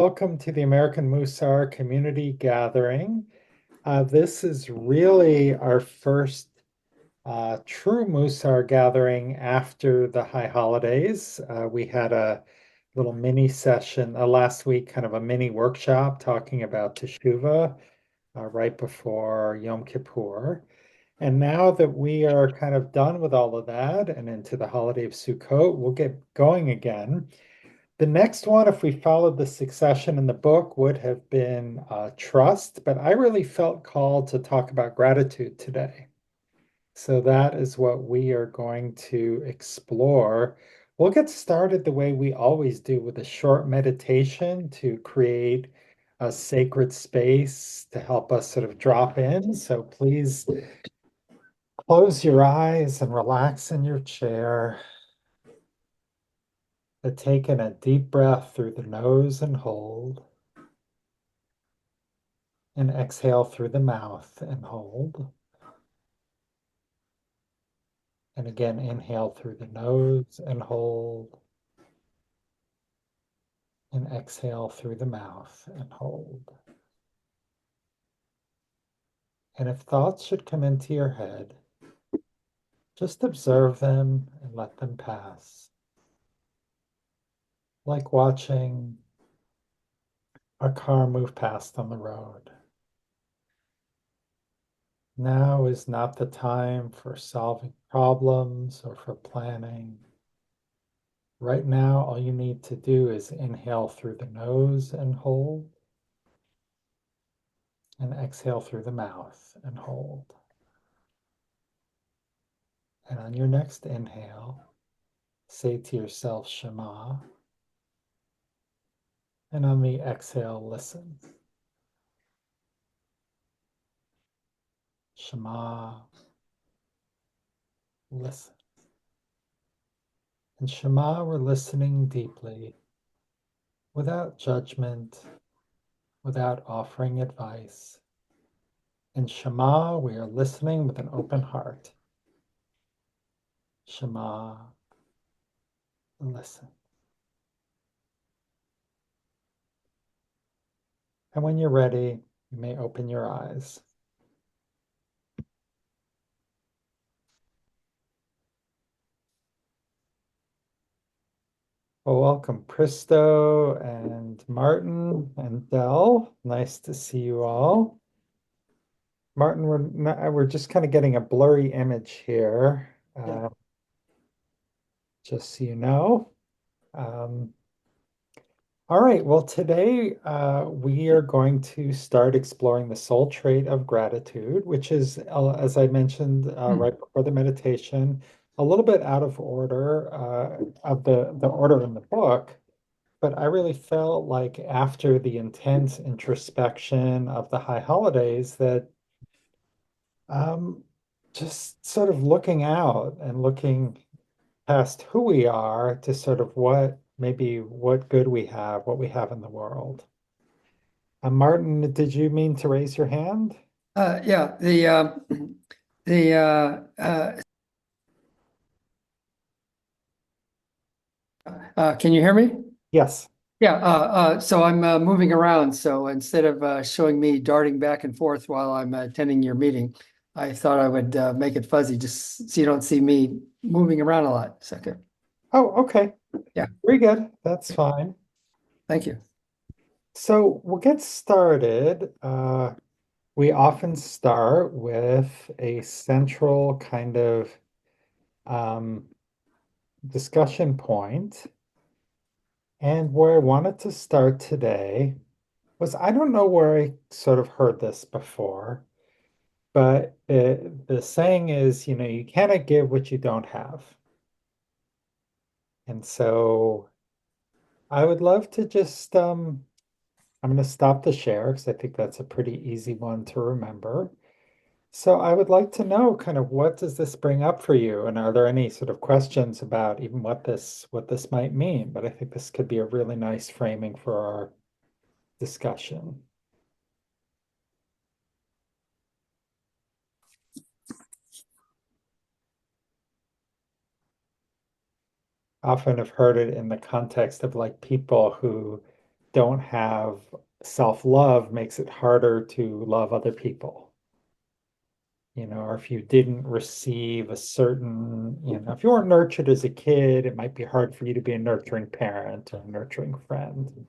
Welcome to the American Mussar Community Gathering. This is really our first true Mussar gathering after the high holidays. We had a little mini session last week, kind of a mini workshop talking about Teshuvah right before Yom Kippur. And now that we are kind of done with all of that and into the holiday of Sukkot, we'll get going again. The next one, if we followed the succession in the book, would have been trust, but I really felt called to talk about gratitude today. So that is what we are going to explore. We'll get started the way we always do with a short meditation to create a sacred space to help us sort of drop in. So please close your eyes and relax in your chair. Take in a deep breath through the nose and hold. And exhale through the mouth and hold. And again, inhale through the nose and hold. And exhale through the mouth and hold. And if thoughts should come into your head, just observe them and let them pass. Like watching a car move past on the road. Now is not the time for solving problems or for planning. Right now, all you need to do is inhale through the nose and hold, and exhale through the mouth and hold. And on your next inhale, say to yourself, Shema. And on the exhale, listen. Shema, listen. In Shema, we're listening deeply, without judgment, without offering advice. In Shema, we are listening with an open heart. Shema, listen. And when you're ready, you may open your eyes. Well, welcome, Pristo and Martin and Dell. Nice to see you all. Martin, we're just kind of getting a blurry image here, Yeah. just so you know. Um, all right, well, today we are going to start exploring the soul trait of gratitude, which is, as I mentioned Hmm. right before the meditation, a little bit out of order of the order in the book. But I really felt like after the intense introspection of the high holidays that um, just sort of looking out and looking past who we are to sort of what good we have, what we have in the world. Martin, did you mean to raise your hand? Yeah. The Can you hear me? Yes. Yeah. So I'm moving around. So instead of showing me darting back and forth while I'm attending your meeting, I thought I would make it fuzzy just so you don't see me moving around a lot. So, okay. Oh, okay. Yeah. Very good. That's fine. Thank you. So we'll get started. We often start with a central kind of um, discussion point. And where I wanted to start today was I don't know where I sort of heard this before, but the saying is, you cannot give what you don't have. And so I would love to just, I'm going to stop the share because I think that's a pretty easy one to remember. So I would like to know kind of what does this bring up for you? And are there any sort of questions about even what this might mean? But I think this could be a really nice framing for our discussion. Often have heard it in the context of like people who don't have self-love makes it harder to love other people. Or if you didn't receive a certain, if you weren't nurtured as a kid, it might be hard for you to be a nurturing parent or a nurturing friend.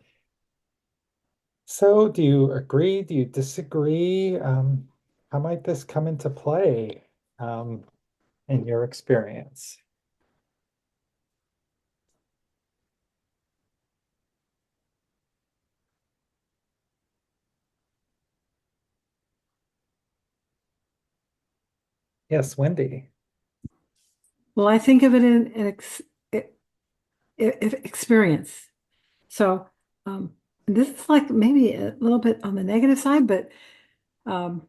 So, do you agree? Do you disagree? How might this come into play in your experience? Yes, Wendy. Well, I think of it in experience. So this is like maybe a little bit on the negative side, but um,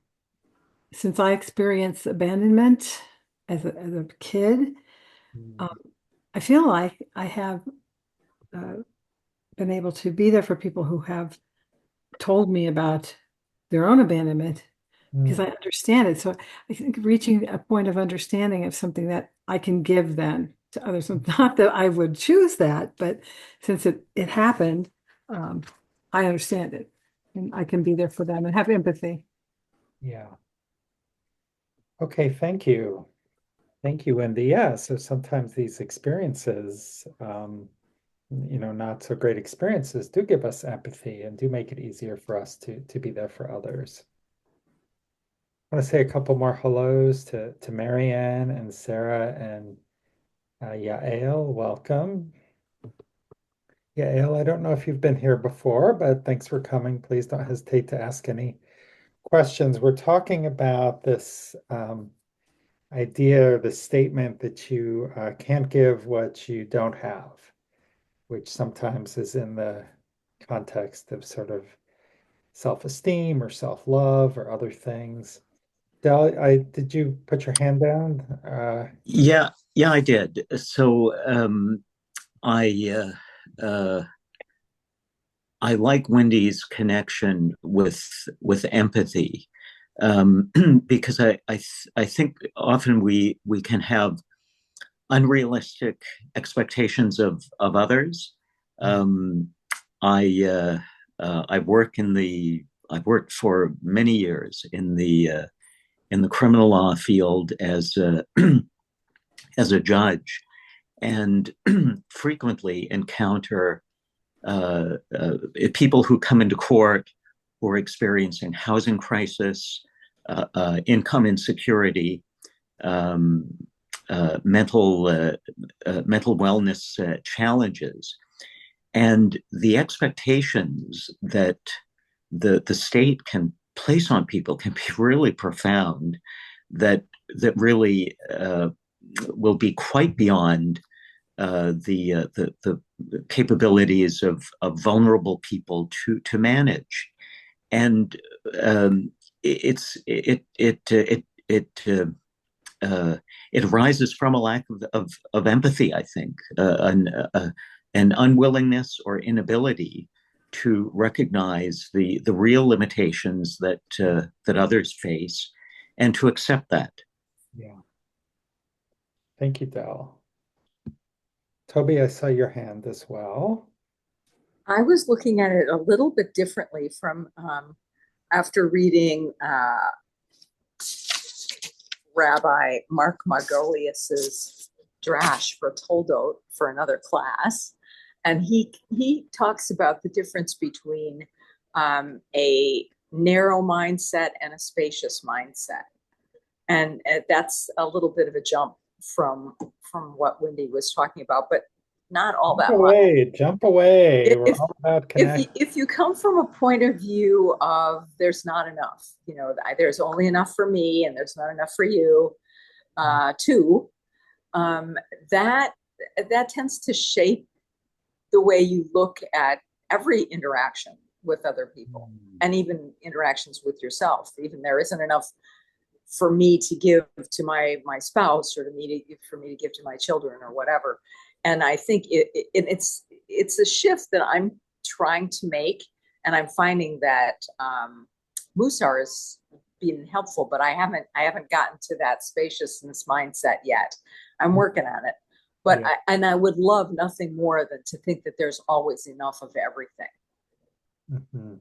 since I experienced abandonment as a kid, um, Mm, I feel like I have uh, been able to be there for people who have told me about their own abandonment because mm, I understand it. So I think reaching a point of understanding of something that I can give then to others. Not that I would choose that, but since it happened, um, I understand it and I can be there for them and have empathy. yeah. Okay, thank you. Thank you, Wendy. Yeah, so sometimes these experiences, not so great experiences do give us empathy and do make it easier for us to be there for others. I want to say a couple more hellos to Marianne and Sarah and Yael. Welcome. Yael, I don't know if you've been here before, but thanks for coming. Please don't hesitate to ask any questions. We're talking about this idea or the statement that you can't give what you don't have, which sometimes is in the context of sort of self-esteem or self-love or other things. Del, did you put your hand down? Yeah, I did. So I I like Wendy's connection with empathy, because I think often we can have unrealistic expectations of others. Um, I work in the I've worked for many years in the criminal law field as as a judge, and frequently encounter people who come into court who are experiencing housing crisis, income insecurity, um, mental wellness challenges, and the expectations that the state can place on people can be really profound. That really will be quite beyond the capabilities of vulnerable people to manage, and it's it arises from a lack of empathy, I think, an unwillingness or inability to recognize the real limitations that others face, and to accept that. Yeah. Thank you, Del. Toby, I saw your hand as well. I was looking at it a little bit differently from after reading Rabbi Mark Margolius's Drash for Toldot for another class, and he talks about the difference between a narrow mindset and a spacious mindset, and that's a little bit of a jump from what Wendy was talking about, but not all Jump that much. away, jump away. We're If all about if you, connect. if you come from a point of view of there's not enough, there's only enough for me and there's not enough for you, too, um, that that tends to shape the way you look at every interaction with other people, and even interactions with yourself. Even there isn't enough for me to give to my spouse, or for me to give to my children or whatever. And I think it's a shift that I'm trying to make, and I'm finding that Mussar is being helpful, but I haven't gotten to that spaciousness mindset yet. I'm working on it, but Yeah. I would love nothing more than to think that there's always enough of everything. Mhm.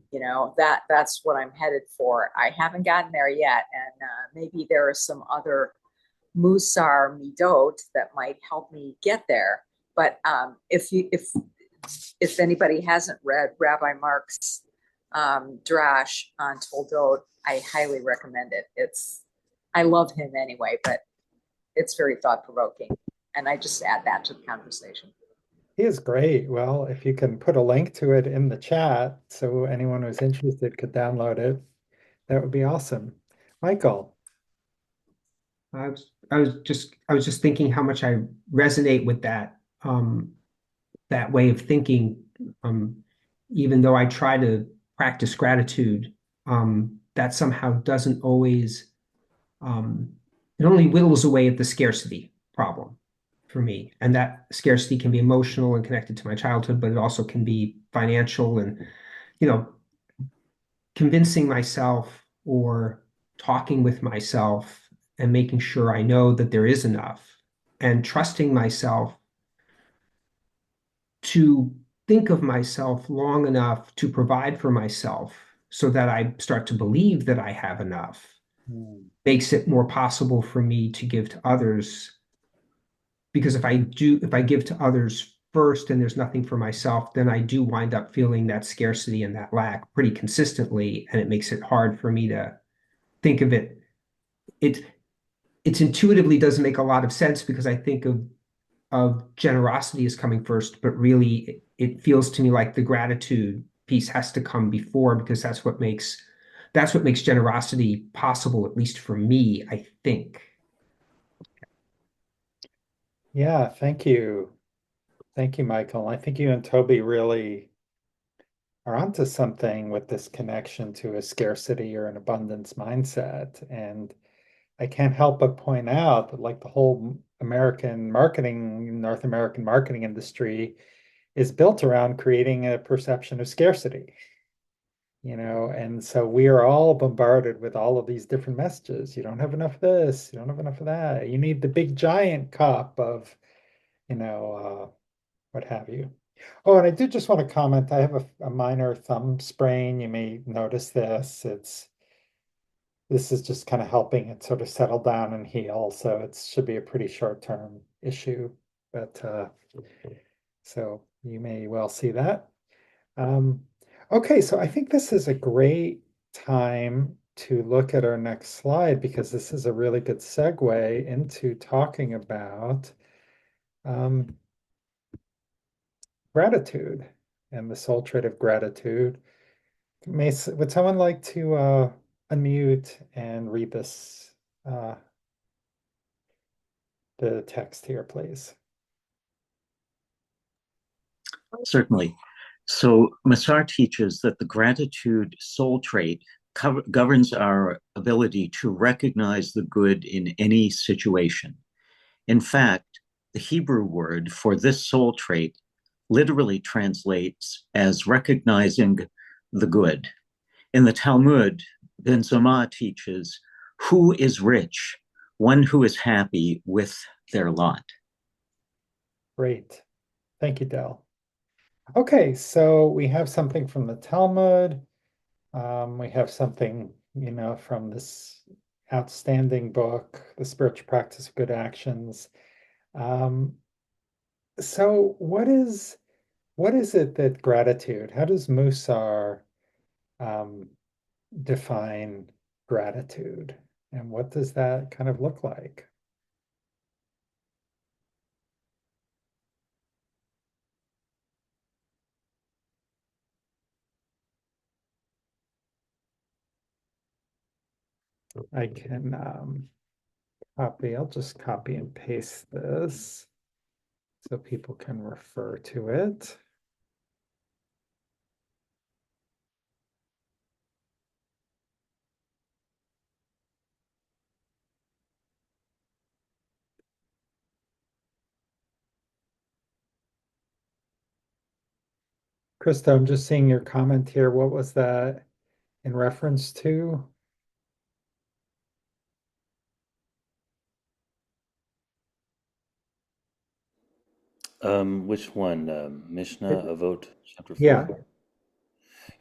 That's what I'm headed for. I haven't gotten there yet, and maybe there are some other Mussar Midot that might help me get there. But if anybody hasn't read Rabbi Mark's drash on Toldot, I highly recommend it. I love him anyway, but it's very thought provoking, and I just add that to the conversation. He is great. Well, if you can put a link to it in the chat so anyone who's interested could download it, that would be awesome. Michael. I was just thinking how much I resonate with that way of thinking. Even though I try to practice gratitude, that somehow doesn't always it only whittles away at the scarcity problem for me. And that scarcity can be emotional and connected to my childhood, but it also can be financial and, you know, convincing myself or talking with myself and making sure I know that there is enough and trusting myself to think of myself long enough to provide for myself so that I start to believe that I have enough makes it more possible for me to give to others. Because if I give to others first and there's nothing for myself, then I do wind up feeling that scarcity and that lack pretty consistently. And it makes it hard for me to think of it. It it's intuitively doesn't make a lot of sense because I think of generosity as coming first, but really it feels to me like the gratitude piece has to come before because that's what makes generosity possible, at least for me, I think. Yeah, thank you. Thank you, Michael. I think you and Toby really are onto something with this connection to a scarcity or an abundance mindset. And I can't help but point out that, like, the whole North American marketing industry is built around creating a perception of scarcity, and so we are all bombarded with all of these different messages. You don't have enough of this, you don't have enough of that. You need the big giant cup of, what have you. Oh, and I did just want to comment. I have a minor thumb sprain. You may notice this. This is just kind of helping it sort of settle down and heal. So it should be a pretty short-term issue. But so you may well see that. Um, okay, so I think this is a great time to look at our next slide because this is a really good segue into talking about um, gratitude and the soul trait of gratitude. Would someone like to unmute and read uh, the text here, please? Certainly. So Massar teaches that the gratitude soul trait governs our ability to recognize the good in any situation. In fact, the Hebrew word for this soul trait literally translates as recognizing the good. In the Talmud, Ben Zoma teaches, who is rich? One who is happy with their lot. Great. Thank you, Del. Okay, so we have something from the Talmud. We have something, from this outstanding book, The Spiritual Practice of Good Actions. Um, so what is it that gratitude, how does Musar um, define gratitude? And what does that kind of look like? I can I'll just copy and paste this so people can refer to it. Krista, I'm just seeing your comment here. What was that in reference to? Which one? Mishnah, Avot, chapter Yeah. 4?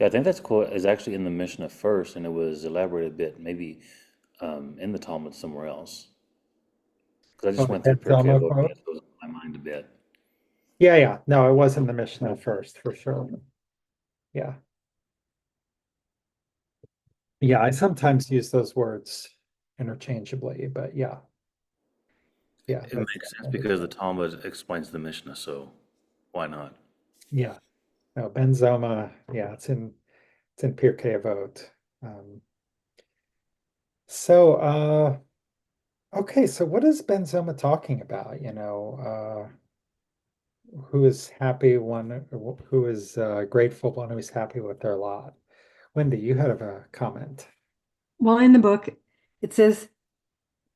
Yeah, I think that's cool. It's actually in the Mishnah first, and it was elaborated a bit, maybe in the Talmud somewhere else. Because I Oh, just the went through Ben Pirkei Zoma Avot, and quote? it goes in my mind a bit. Yeah, yeah. No, it was in the Mishnah first, for sure. Yeah. Yeah, I sometimes use those words interchangeably, but yeah, yeah, It that's makes sense definitely because the true. Talmud explains the Mishnah, so why not? Yeah. No, Ben Zoma, yeah, it's in Pirkei Avot. Um, so okay, so what is Ben Zoma talking about? Who is happy one, who is grateful one who is happy with their lot. Wendy, you had a comment. Well, in the book, it says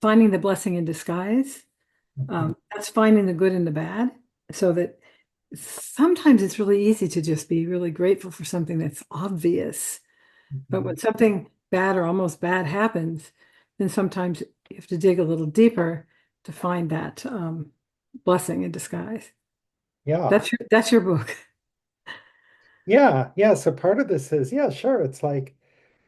finding the blessing in disguise. That's finding the good in the bad. So that sometimes it's really easy to just be really grateful for something that's obvious. But when something bad or almost bad happens, then sometimes you have to dig a little deeper to find that blessing in disguise. Yeah. That's your book. Yeah, yeah. So part of this is, yeah, sure. It's like,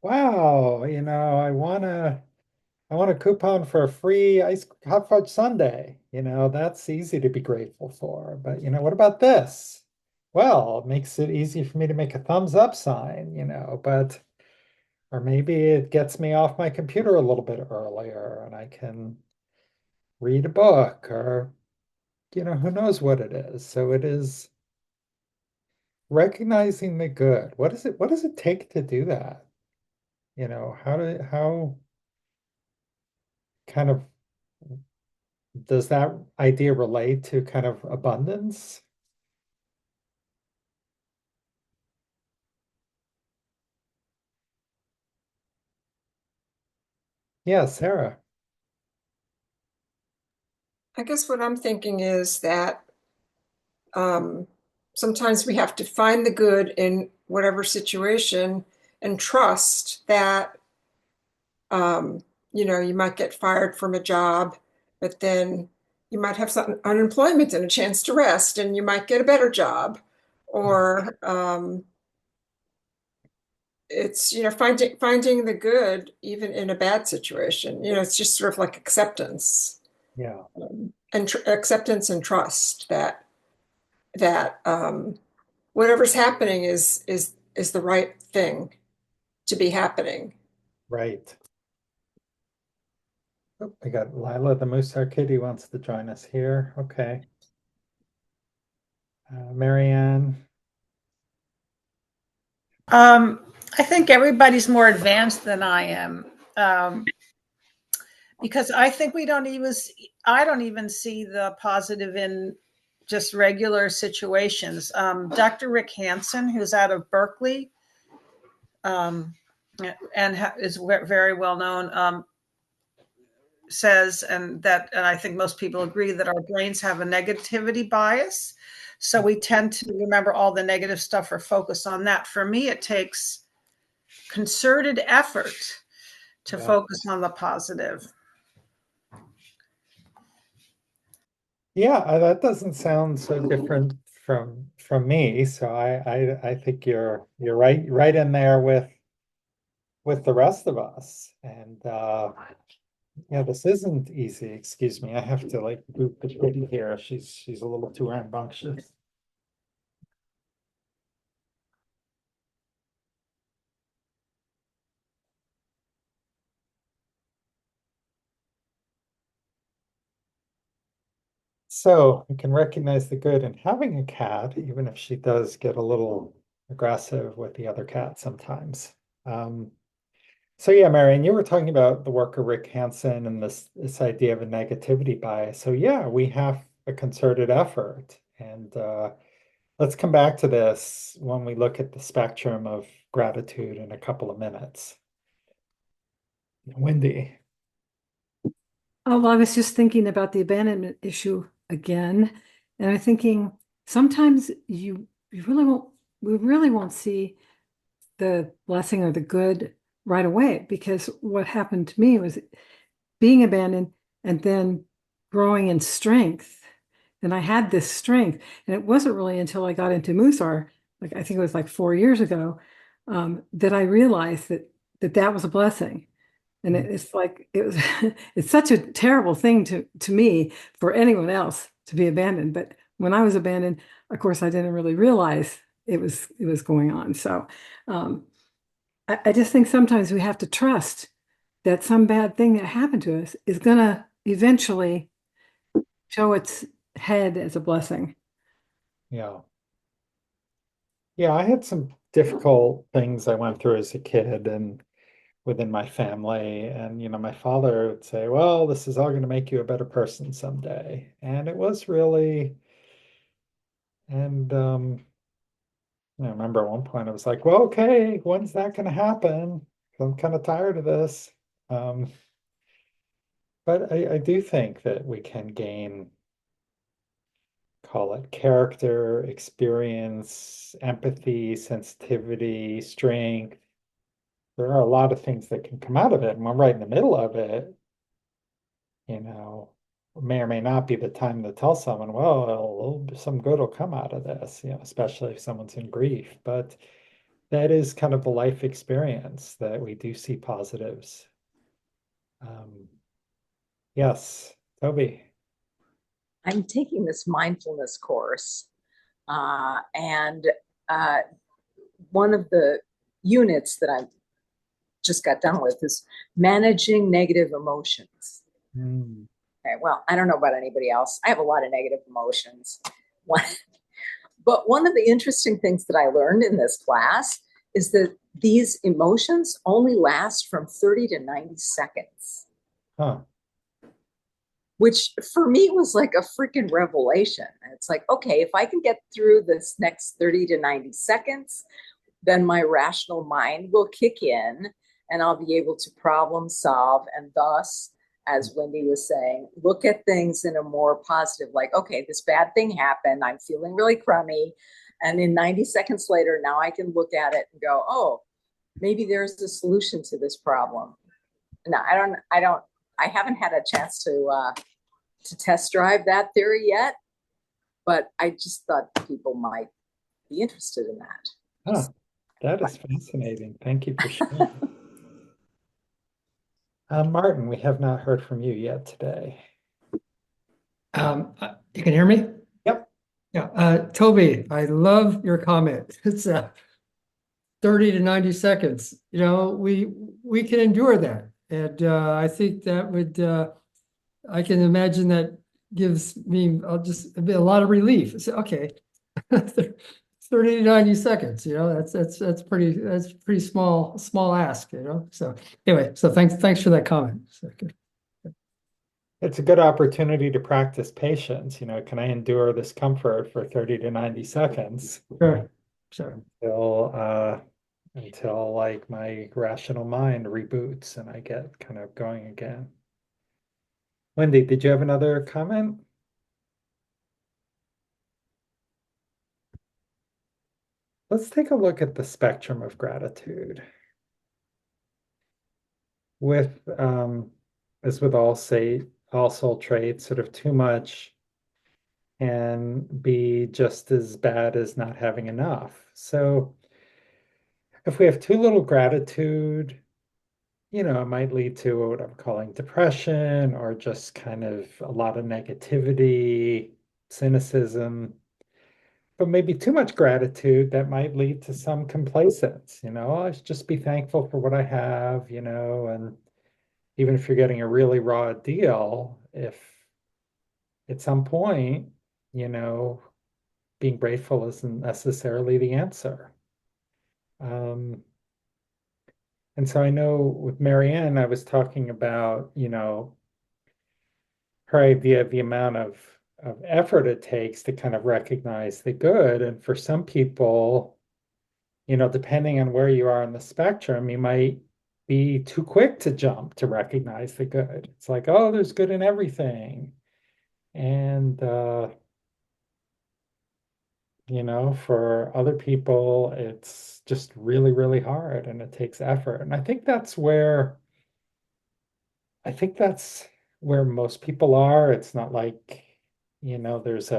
wow, I want a coupon for a free ice hot fudge sundae. That's easy to be grateful for. But what about this? Well, it makes it easy for me to make a thumbs up sign, but or maybe it gets me off my computer a little bit earlier and I can read a book or, who knows what it is. So it is recognizing the good. What does it take to do that? How kind of does that idea relate to kind of abundance? Yeah, Sarah. I guess what I'm thinking is that um, sometimes we have to find the good in whatever situation and trust that, um, you might get fired from a job, but then you might have some unemployment and a chance to rest, and you might get a better job. Or it's, finding the good even in a bad situation. It's just sort of like acceptance, Yeah, and acceptance and trust that whatever's happening is the right thing to be happening. right. Oh, we got Lila the Mussar Kitty wants to join us here. Okay. Marianne. Um, I think everybody's more advanced than I am. Um, because I think I don't even see the positive in just regular situations. Dr. Rick Hansen, who's out of Berkeley, um, and is very well known, says, and I think most people agree, that our brains have a negativity bias. So we tend to remember all the negative stuff or focus on that. For me, it takes concerted effort to Yeah. focus on the positive. Yeah, that doesn't sound so different from me. So I think you're right in there with the rest of us. And yeah, this isn't easy. Excuse me. I have to like boot the kitty here. She's a little too rambunctious. So we can recognize the good in having a cat, even if she does get a little aggressive with the other cat sometimes. Um, so yeah, Marion, you were talking about the work of Rick Hansen and this idea of a negativity bias. So yeah, we have a concerted effort. And let's come back to this when we look at the spectrum of gratitude in a couple of minutes. Wendy. Oh, well, I was just thinking about the abandonment issue again, and I'm thinking sometimes you really won't see the blessing or the good right away, because what happened to me was being abandoned and then growing in strength. And I had this strength, and it wasn't really until I got into Musar, like I think it was like 4 years ago, that I realized that was a blessing. And it's like it was it's such a terrible thing to me for anyone else to be abandoned. But when I was abandoned, of course, I didn't really realize it was going on. So I just think sometimes we have to trust that some bad thing that happened to us is gonna eventually show its head as a blessing. Yeah. Yeah, I had some difficult things I went through as a kid and within my family. And, my father would say, well, this is all going to make you a better person someday. And it was really, and I remember at one point I was like, well, okay, when's that going to happen? I'm kind of tired of this. Um, but I do think that we can gain, call it character, experience, empathy, sensitivity, strength. There are a lot of things that can come out of it. And when we're right in the middle of it, you know, may or may not be the time to tell someone, well, some good will come out of this, especially if someone's in grief. But that is kind of the life experience that we do see positives. Um, yes, Toby. I'm taking this mindfulness course, and one of the units that I just got done with is managing negative emotions. Mm. Okay, well, I don't know about anybody else. I have a lot of negative emotions. But one of the interesting things that I learned in this class is that these emotions only last from 30 to 90 seconds. Huh. Which for me was like a freaking revelation. It's like, okay, if I can get through this next 30 to 90 seconds, then my rational mind will kick in and I'll be able to problem solve. And thus, as Wendy was saying, look at things in a more positive, like, okay, this bad thing happened. I'm feeling really crummy. And in 90 seconds later, now I can look at it and go, oh, maybe there's a solution to this problem. No, I haven't had a chance to test drive that theory yet, but I just thought people might be interested in that. Huh. That is fascinating. Thank you for sharing. Martin, we have not heard from you yet today. You can hear me? Yep. Yeah. Toby, I love your comment. It's 30 to 90 seconds. We can endure that. And I think that would, I can imagine that gives me a lot of relief. It's, okay, 30 to 90 seconds, that's pretty small ask, So anyway, so thanks for that comment. So, okay. It's a good opportunity to practice patience. Can I endure this comfort for 30 to 90 seconds Sure. until like my rational mind reboots and I get kind of going again. Wendy, did you have another comment? Let's take a look at the spectrum of gratitude. With as with all soul traits, sort of too much can be just as bad as not having enough. So if we have too little gratitude, it might lead to what I'm calling depression or just kind of a lot of negativity, cynicism. But maybe too much gratitude that might lead to some complacence, I should just be thankful for what I have, and even if you're getting a really raw deal, if at some point, being grateful isn't necessarily the answer. And so I know with Marianne, I was talking about, her idea of the amount of effort it takes to kind of recognize the good. And for some people, depending on where you are on the spectrum, you might be too quick to jump to recognize the good. It's like, oh, there's good in everything. And, for other people, it's just really, really hard and it takes effort. And I think that's where most people are. It's not like, there's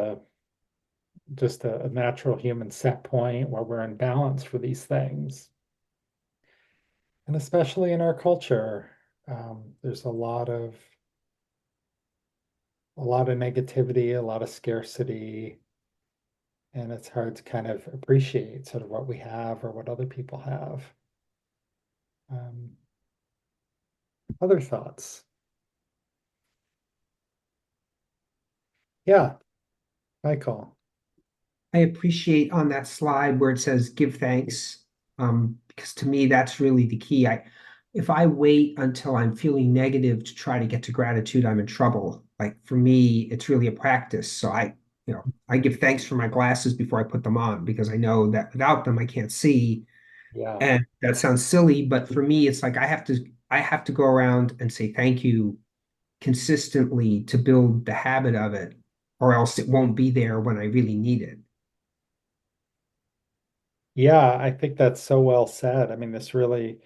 just a natural human set point where we're in balance for these things. And especially in our culture, there's a lot of negativity, a lot of scarcity, and it's hard to kind of appreciate sort of what we have or what other people have. Um, Other thoughts? Yeah, Michael. I appreciate on that slide where it says give thanks, because to me that's really the key. If I wait until I'm feeling negative to try to get to gratitude, I'm in trouble. Like for me, it's really a practice. So I give thanks for my glasses before I put them on because I know that without them I can't see. Yeah. And that sounds silly, but for me, it's like I have to go around and say thank you consistently to build the habit of it, or else it won't be there when I really need it. Yeah, I think that's so well said. I mean, this really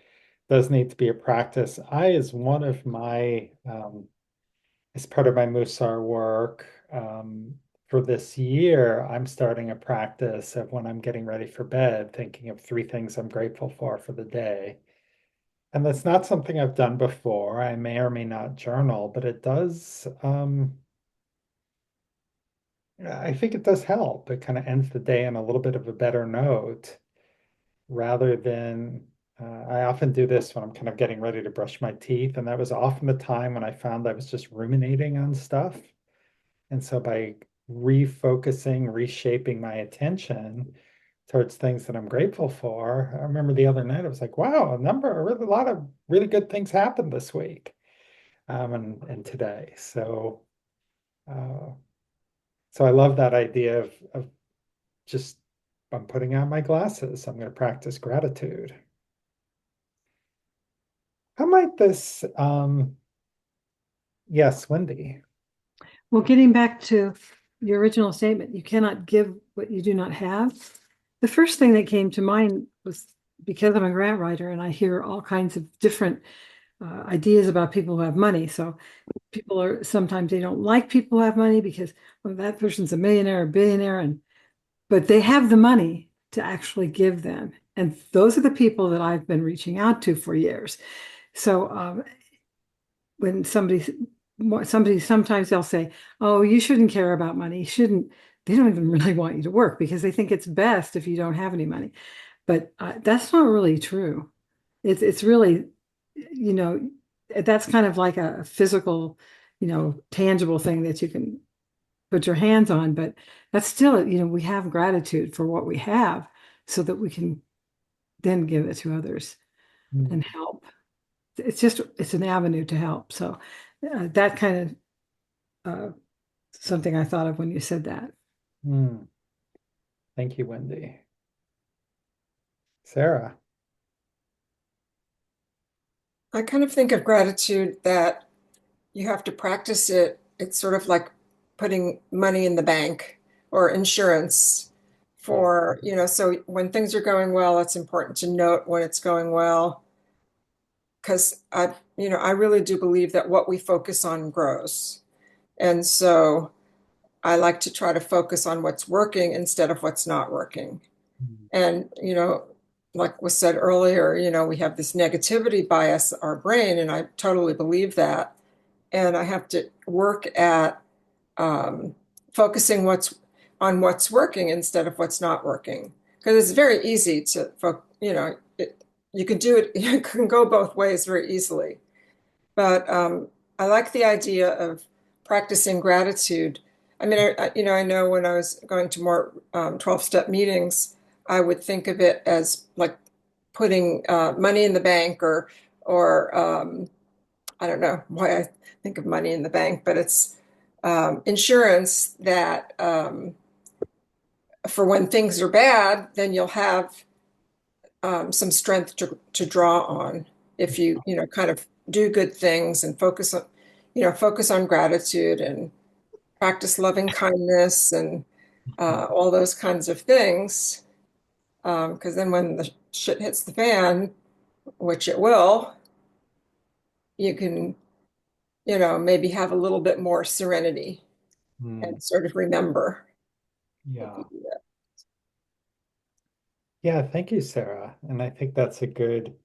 does need to be a practice. As one of my, as part of my Musar work, for this year, I'm starting a practice of when I'm getting ready for bed, thinking of three things I'm grateful for the day. And that's not something I've done before. I may or may not journal, but it does, I think it does help. It kind of ends the day on a little bit of a better note rather than I often do this when I'm kind of getting ready to brush my teeth. And that was often the time when I found I was just ruminating on stuff. And so by refocusing, reshaping my attention towards things that I'm grateful for, I remember the other night, I was like, wow, a lot of really good things happened this week and today. Uh, so I love that idea of just, I'm putting on my glasses. I'm going to practice gratitude. How might this, yes, Wendy. Well, getting back to your original statement, you cannot give what you do not have. The first thing that came to mind was because I'm a grant writer and I hear all kinds of different ideas about people who have money. So people are sometimes they don't like people who have money because well, that person's a millionaire or billionaire, but they have the money to actually give them. And those are the people that I've been reaching out to for years. So when somebody sometimes they'll say, "Oh, you shouldn't care about money. You shouldn't." They don't even really want you to work because they think it's best if you don't have any money. But that's not really true. It's really, you know, that's kind of like a physical, tangible thing that you can put your hands on. But that's still, we have gratitude for what we have so that we can then give it to others and help. It's an avenue to help. So that kind of something I thought of when you said that. Mm. Thank you, Wendy. Sarah. I kind of think of gratitude that you have to practice it. It's sort of like putting money in the bank or insurance for, so when things are going well, it's important to note when it's going well. Because I really do believe that what we focus on grows. And so I like to try to focus on what's working instead of what's not working. And, like was said earlier, we have this negativity bias, our brain, and I totally believe that. And I have to work at focusing on what's working instead of what's not working. Because it's very easy to, you can do it, you can go both ways very easily. But I like the idea of practicing gratitude. I mean, I know when I was going to more 12-step meetings, I would think of it as like putting money in the bank or I don't know why I think of money in the bank, but it's insurance that for when things are bad, then you'll have some strength to draw on if you kind of do good things and focus on gratitude and practice loving kindness and all those kinds of things. Because then when the shit hits the fan, which it will, you can maybe have a little bit more serenity and sort of remember if Yeah. you do that. Yeah, thank you, Sarah. And I think that's a good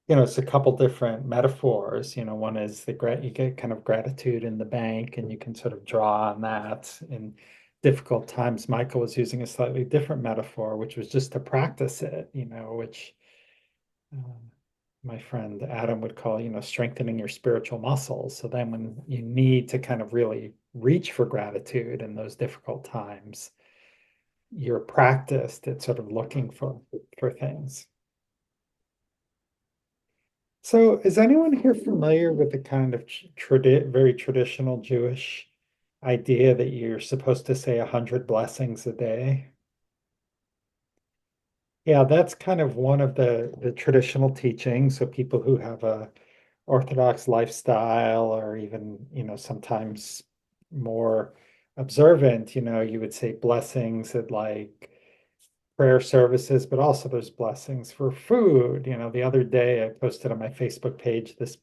it's a couple different metaphors. One is you get kind of gratitude in the bank, and you can sort of draw on that in difficult times. Michael was using a slightly different metaphor, which was just to practice it, which uh, my friend Adam would call, strengthening your spiritual muscles. So then when you need to kind of really reach for gratitude in those difficult times, you're practiced at sort of looking for things. So is anyone here familiar with the kind of very traditional Jewish idea that you're supposed to say 100 blessings a day? Yeah, that's kind of one of the traditional teachings. So people who have a Orthodox lifestyle, or even, sometimes more observant, you would say blessings at like prayer services, but also there's blessings for food. The other day I posted on my Facebook page this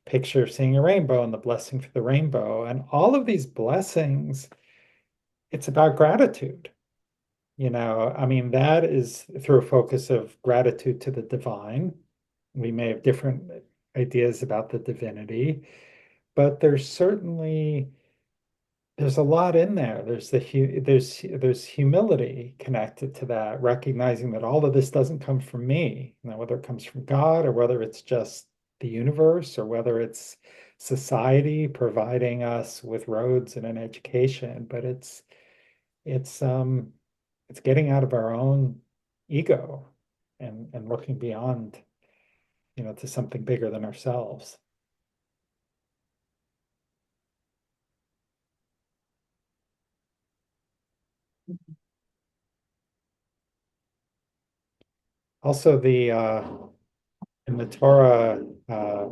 picture of seeing a rainbow and the blessing for the rainbow. And all of these blessings, it's about gratitude. I mean, that is through a focus of gratitude to the divine. We may have different ideas about the divinity, but there's a lot in there. There's humility connected to that, recognizing that all of this doesn't come from me. Whether it comes from God, or whether it's just the universe, or whether it's society providing us with roads and an education, but it's it's getting out of our own ego and looking beyond, to something bigger than ourselves. Also, the in the Torah, uh,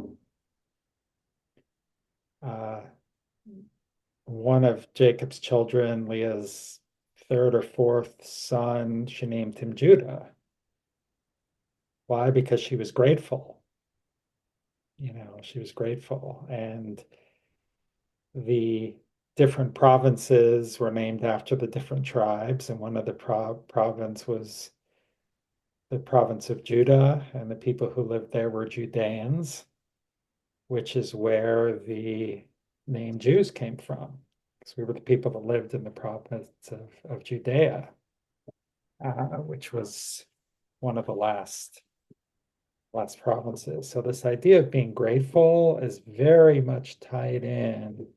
one of Jacob's children, Leah's third or fourth son, she named him Judah. Why? Because she was grateful. She was grateful. And the different provinces were named after the different tribes. And one of the province was the province of Judah, and the people who lived there were Judeans, which is where the name Jews came from. Because we were the people that lived in the province of Judea, which was one of the last provinces. So this idea of being grateful is very much tied in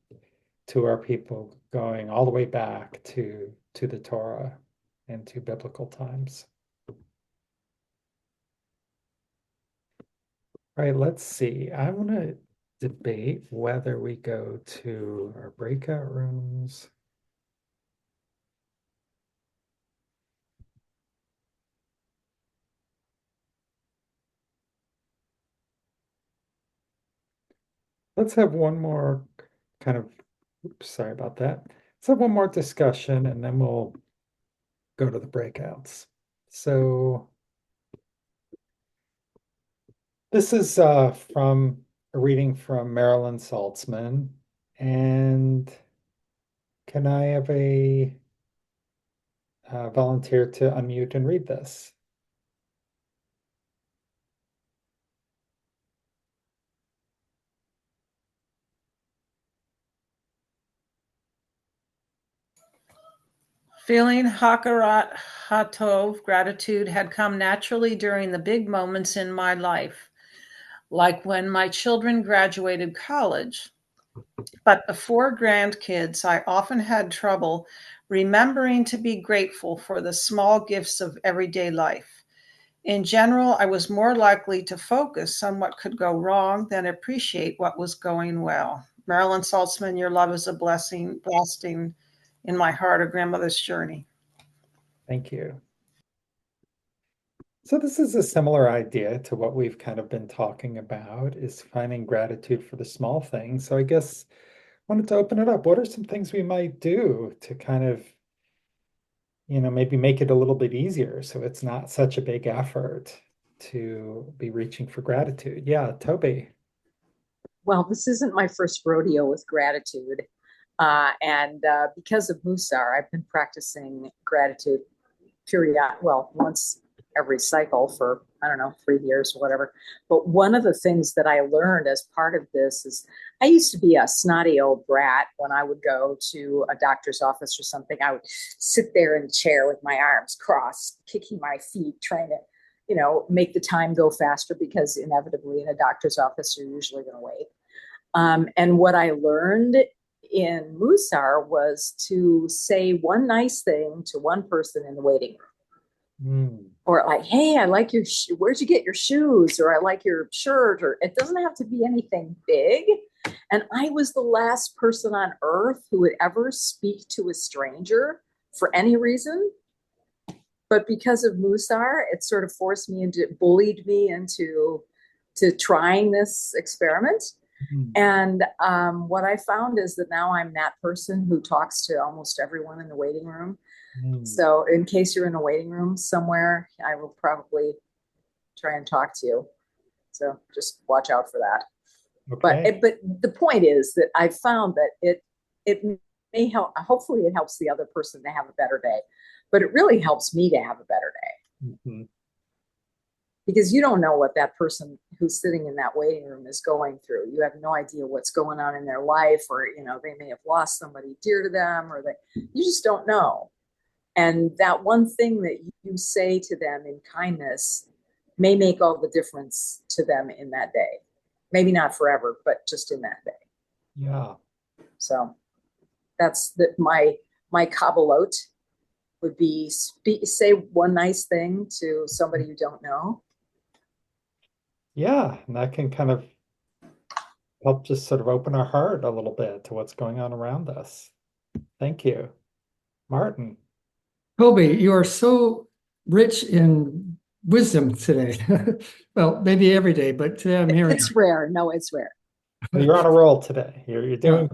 to our people going all the way back to the Torah and to biblical times. All right, let's see. I want to debate whether we go to our breakout rooms. Let's have one more kind of, oops, sorry about that. Let's have one more discussion, and then we'll go to the breakouts. So this is from a reading from Marilyn Saltzman. And can I have a volunteer to unmute and read this? Feeling Hakarat Hatov, gratitude, had come naturally during the big moments in my life, like when my children graduated college. But before grandkids, I often had trouble remembering to be grateful for the small gifts of everyday life. In general, I was more likely to focus on what could go wrong than appreciate what was going well. Marilyn Saltzman, your love is a blessing, blasting in my heart, a grandmother's journey. Thank you. So this is a similar idea to what we've kind of been talking about, is finding gratitude for the small things. So I guess I wanted to open it up. What are some things we might do to kind of, maybe make it a little bit easier so it's not such a big effort to be reaching for gratitude? Yeah, Toby. Well, this isn't my first rodeo with gratitude. And because of Mussar, I've been practicing gratitude once every cycle for I don't know, 3 years or whatever. But one of the things that I learned as part of this is I used to be a snotty old brat when I would go to a doctor's office or something. I would sit there in a chair with my arms crossed, kicking my feet, trying to, make the time go faster because inevitably in a doctor's office, you're usually going to wait. And what I learned in Mussar was to say one nice thing to one person in the waiting room. Or like, hey, I like your, where'd you get your shoes? Or I like your shirt, or it doesn't have to be anything big. And I was the last person on earth who would ever speak to a stranger for any reason. But because of Mussar, it sort of forced me into, bullied me into trying this experiment. And what I found is that now I'm that person who talks to almost everyone in the waiting room. So in case you're in a waiting room somewhere, I will probably try and talk to you. So just watch out for that. Okay. But the point is that I found that it may help. Hopefully it helps the other person to have a better day, but it really helps me to have a better day. Because you don't know what that person who's sitting in that waiting room is going through. You have no idea what's going on in their life, or, they may have lost somebody dear to them, or you just don't know. And that one thing that you say to them in kindness may make all the difference to them in that day. Maybe not forever, but just in that day. Yeah. So that's my kabbalot would be say one nice thing to somebody you don't know. Yeah, and that can kind of help just sort of open our heart a little bit to what's going on around us. Thank you. Martin. Toby, you are so rich in wisdom today. Well, maybe every day, but today I'm hearing It's rare. No, it's rare. You're on a roll today. You're doing.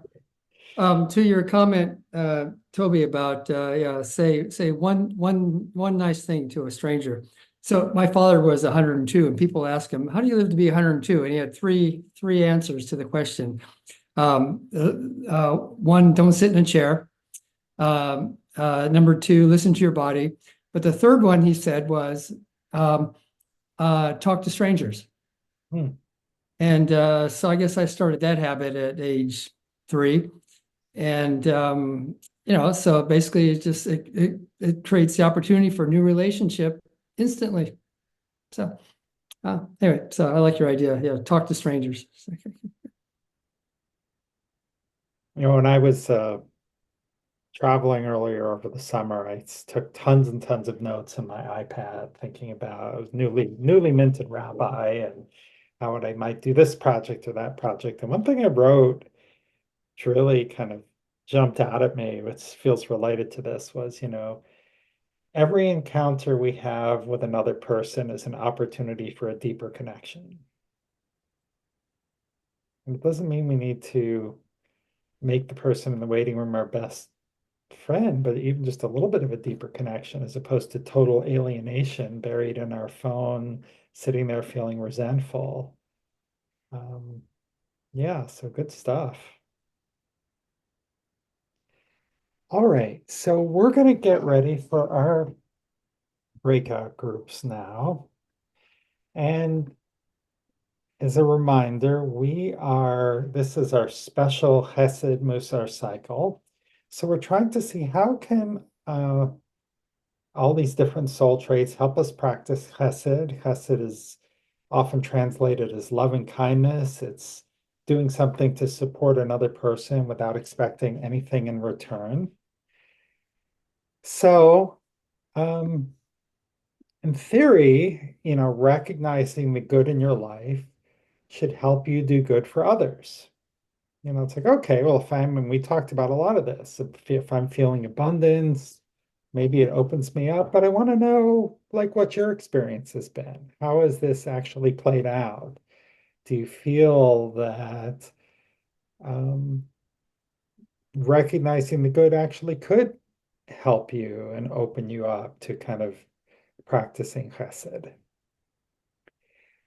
To your comment, Toby, about say one nice thing to a stranger. So my father was 102, and people ask him, "How do you live to be 102?" And he had three answers to the question. One, don't sit in a chair. Number two, listen to your body. But the third one he said was talk to strangers. And so I guess I started that habit at age 3. And so basically it creates the opportunity for a new relationship instantly. So anyway, so I like your idea. Yeah, talk to strangers. When I was traveling earlier over the summer, I took tons and tons of notes in my iPad, thinking about I was newly minted rabbi and how I might do this project or that project. And one thing I wrote, which really kind of jumped out at me, which feels related to this, was, every encounter we have with another person is an opportunity for a deeper connection. And it doesn't mean we need to make the person in the waiting room our best friend, but even just a little bit of a deeper connection as opposed to total alienation buried in our phone, sitting there feeling resentful. Yeah, so good stuff. All right, so we're going to get ready for our breakout groups now. And as a reminder, this is our special Chesed Mussar cycle. So we're trying to see how can all these different soul traits help us practice Chesed. Chesed is often translated as loving kindness. It's doing something to support another person without expecting anything in return. So, in theory, recognizing the good in your life should help you do good for others. It's like, okay, well, and we talked about a lot of this. If I'm feeling abundance, maybe it opens me up, but I want to know what your experience has been. How has this actually played out? Do you feel that recognizing the good actually could help you and open you up to kind of practicing Chesed?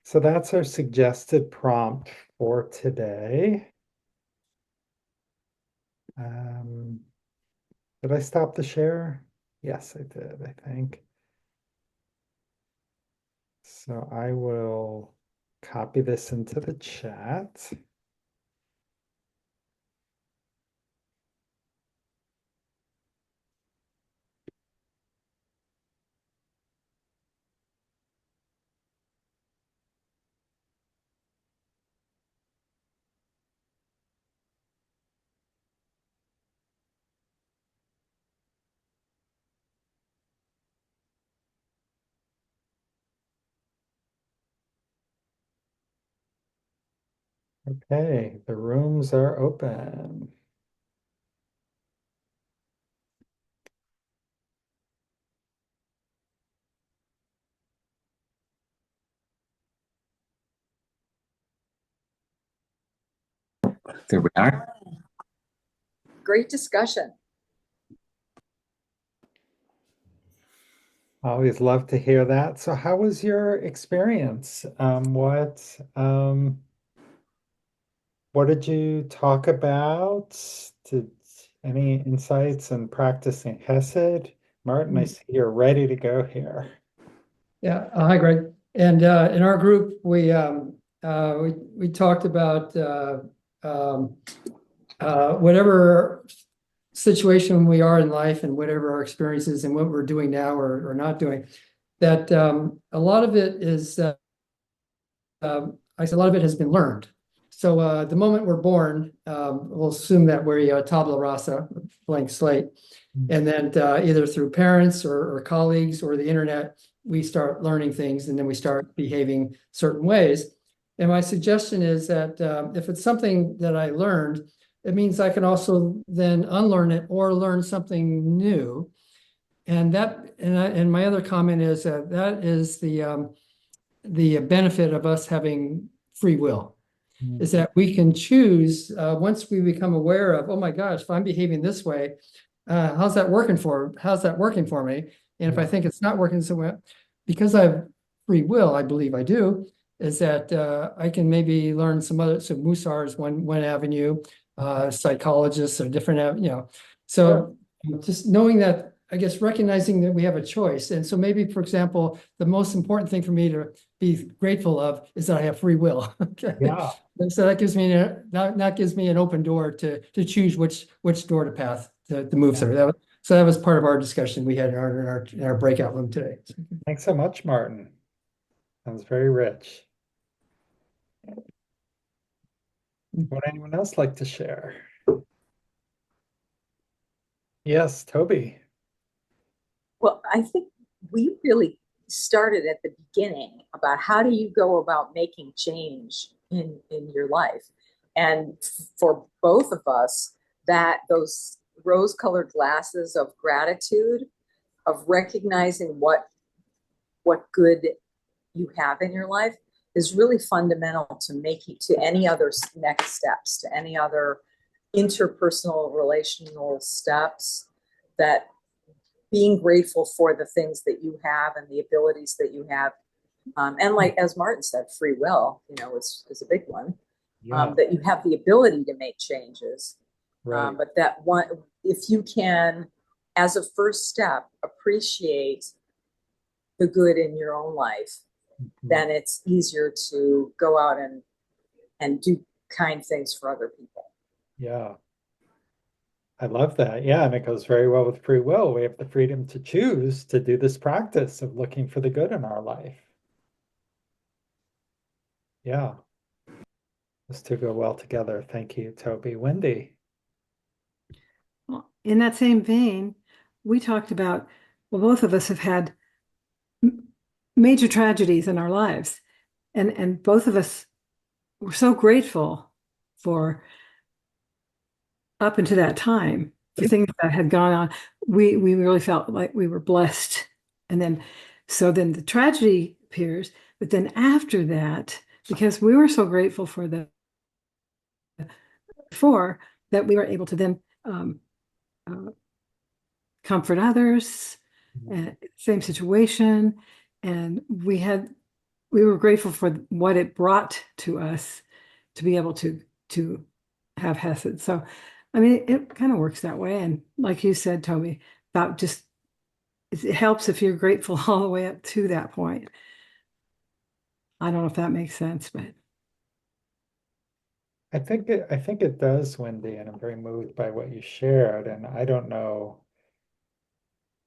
So that's our suggested prompt for today. Did I stop the share? Yes, I did, I think. So I will copy this into the chat. Okay, the rooms are open. There we are. Great discussion. Always love to hear that. So how was your experience? What did you talk about? Did any insights in practicing Chesed? Martin, I see you're ready to go here. Yeah, hi, Greg. And in our group, we talked about whatever situation we are in life and whatever our experiences and what we're doing now or not doing. That a lot of it is, I said, a lot of it has been learned. So the moment we're born, we'll assume that we're a tabula rasa, blank slate. And then either through parents or colleagues or the internet, we start learning things and then we start behaving certain ways. And my suggestion is that if it's something that I learned, it means I can also then unlearn it or learn something new. And my other comment is that is the benefit of us having free will. Is that we can choose once we become aware of, oh my gosh, if I'm behaving this way, how's that working for me? And if I think it's not working so well, because I have free will, I believe I do, is that I can maybe learn some other, so Mussar is one avenue, psychologists are different, So just knowing that, I guess, recognizing that we have a choice. And so maybe, for example, the most important thing for me to be grateful of is that I have free will. Okay. Yeah. And so that gives me an open door to choose which door to path to move through. So that was part of our discussion we had in our breakout room today. Thanks so much, Martin. Sounds very rich. Would anyone else like to share? Yes, Toby. Well, I think we really started at the beginning about how do you go about making change in your life. And for both of us, that those rose-colored glasses of gratitude, of recognizing what good you have in your life is really fundamental to making to any other next steps, to any other interpersonal relational steps, that being grateful for the things that you have and the abilities that you have. And like, as Martin said, free will, is a big one. Yeah. That you have the ability to make changes. Right. But that one, if you can, as a first step, appreciate the good in your own life, then it's easier to go out and do kind things for other people. Yeah. I love that. Yeah, and it goes very well with free will. We have the freedom to choose to do this practice of looking for the good in our life. Yeah. Those two go well together. Thank you, Toby. Wendy. Well, in that same vein, we talked about, well, both of us have had major tragedies in our lives, and both of us were so grateful for up until that time, for things that had gone on. We really felt like we were blessed. And then the tragedy appears, but then after that, because we were so grateful for that we were able to then comfort others, same situation. And we were grateful for what it brought to us to be able to have Hesed. So, I mean, it kind of works that way. And like you said, Toby, about just, it helps if you're grateful all the way up to that point. I don't know if that makes sense, but I think it does, Wendy, and I'm very moved by what you shared. And I don't know,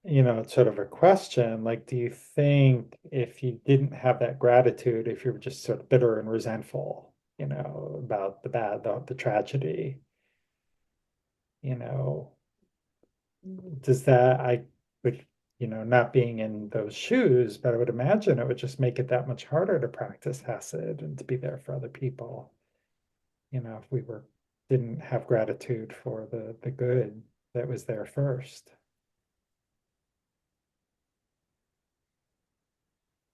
it's sort of a question, like, do you think if you didn't have that gratitude, if you were just sort of bitter and resentful, about the bad, the tragedy, you know, does that, I would, not being in those shoes, but I would imagine it would just make it that much harder to practice Hesed and to be there for other people. If we didn't have gratitude for the good that was there first.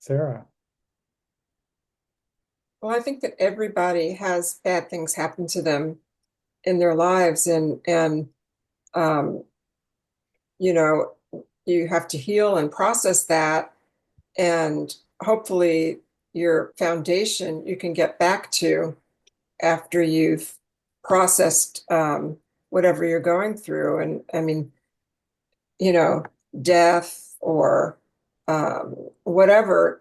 Sarah. Well, I think that everybody has bad things happen to them in their lives, and um, you know, you have to heal and process that, and hopefully your foundation you can get back to after you've processed whatever you're going through. And I mean, death or whatever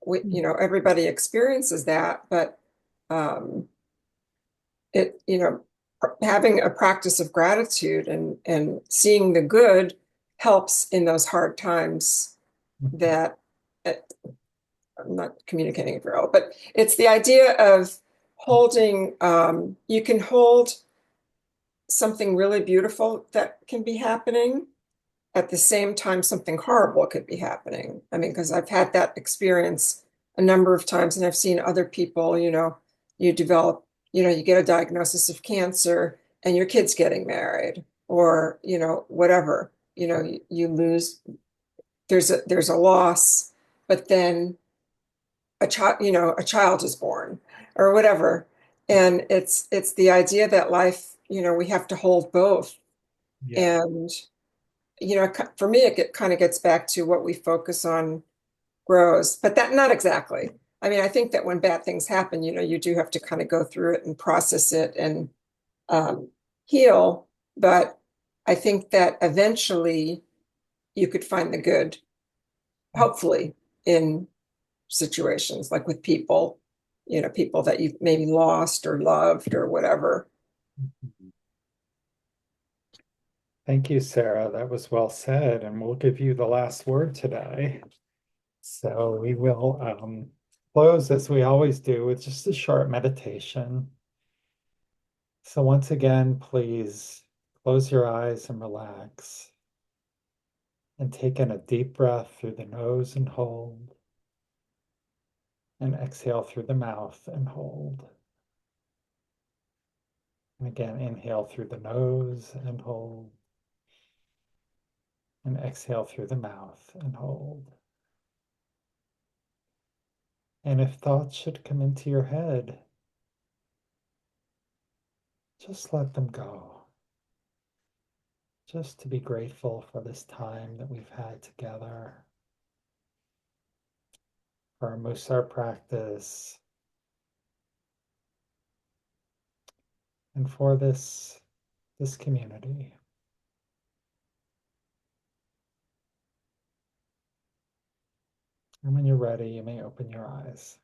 everybody experiences that, but um, having a practice of gratitude and seeing the good helps in those hard times that I'm not communicating very well, but it's the idea of holding, you can hold something really beautiful that can be happening at the same time something horrible could be happening. I mean, because I've had that experience a number of times, and I've seen other people, you develop, you get a diagnosis of cancer and your kid's getting married, or, whatever, you lose, there's a loss, but then a child is born or whatever. And it's the idea that life, we have to hold both. Yeah. And for me, it kind of gets back to what we focus on grows, but that not exactly. I mean, I think that when bad things happen, you do have to kind of go through it and process it and um, heal. But I think that eventually you could find the good, hopefully, in situations like with people, people that you've maybe lost or loved or whatever. Thank you, Sarah. That was well said, and we'll give you the last word today. So we will close as we always do with just a short meditation. So once again, please close your eyes and relax. And take in a deep breath through the nose and hold. And exhale through the mouth and hold. And again, inhale through the nose and hold. And exhale through the mouth and hold. And if thoughts should come into your head, just let them go. Just to be grateful for this time that we've had together, for our Mussar practice, and for this community. And when you're ready, you may open your eyes.